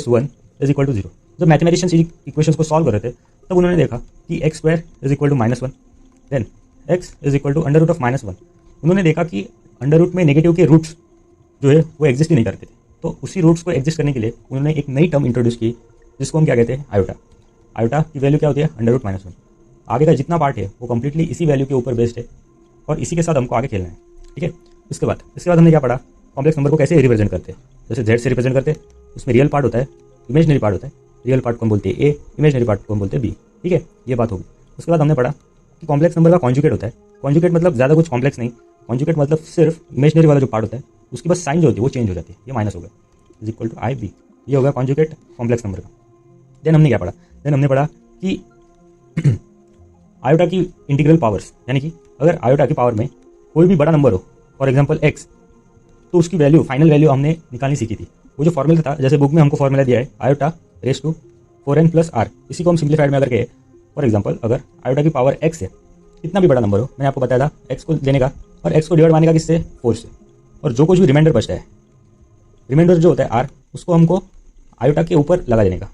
1 is equal to 0। जब mathematicians equations को solve कर रहे थे तब उन्होंने देखा कि X square is equal to -1, then X is equal to under root of -1। उन्होंने देखा कि अंडर रूट में नेगेटिव के रूट्स जो है वो एग्जिस्ट ही नहीं करते थे, तो उसी रूट्स को एग्जिस्ट करने के लिए उन्होंने एक नई टर्म इंट्रोड्यूस की जिसको हम क्या कहते हैं, आयोटा। आयोटा की वैल्यू क्या होती है, अंडर रूट -1। आगे का जितना पार्ट है वो कंप्लीटली इसी वैल्यू के ऊपर बेस्ड है और इसी के साथ हमको आगे खेलना है, ठीक है। इसके बाद हमने क्या पढ़ा, कॉम्प्लेक्स नंबर को कैसे रिप्रेजेंट करते हैं। जैसे जेड से रिप्रेजेंट करते हैं, उसमें रियल पार्ट होता है, इमेजनरी पार्ट होता है। रियल पार्ट को हम बोलते हैं ए, इमेजनरी पार्ट को हम बोलते हैं बी, ठीक है। ये बात होगी। उसके बाद हमने पढ़ा कि कॉम्प्लेक्स नंबर का कॉन्जुगेट होता है। कॉन्जुगेट मतलब ज़्यादा कुछ कॉम्प्लेक्स नहीं, कॉन्जुगेट मतलब सिर्फ इमेजनरी वाला जो पार्ट होता है उसकी बस साइन जो होती है वो चेंज हो जाती है, ये माइनस हो गया, is equal to I B. ये होगा कॉन्जुगेट कॉम्प्लेक्स नंबर का। देन हमने क्या पढ़ा, हमने पढ़ा कि आयोटा की इंटीग्रल पावर्स, यानी कि अगर आयोटा की पावर में कोई भी बड़ा नंबर हो, फॉर एग्जांपल एक्स, तो उसकी वैल्यू, फाइनल वैल्यू हमने निकालनी सीखी थी। वो जो फॉर्मूला था, जैसे बुक में हमको फॉर्मूला दिया है iota raise to 4n + r, इसी को हम सिंप्लीफाइड में अगर कहें, फॉर एग्जांपल अगर आयोटा की पावर x है, कितना भी बड़ा नंबर हो, मैंने आपको बताया था x को लेने का और x को डिवाइड मारने का किससे, 4 से, और जो कुछ भी रिमाइंडर बचता है, रिमाइंडर जो होता है r, उसको हमको आयोटा के ऊपर लगा देने का।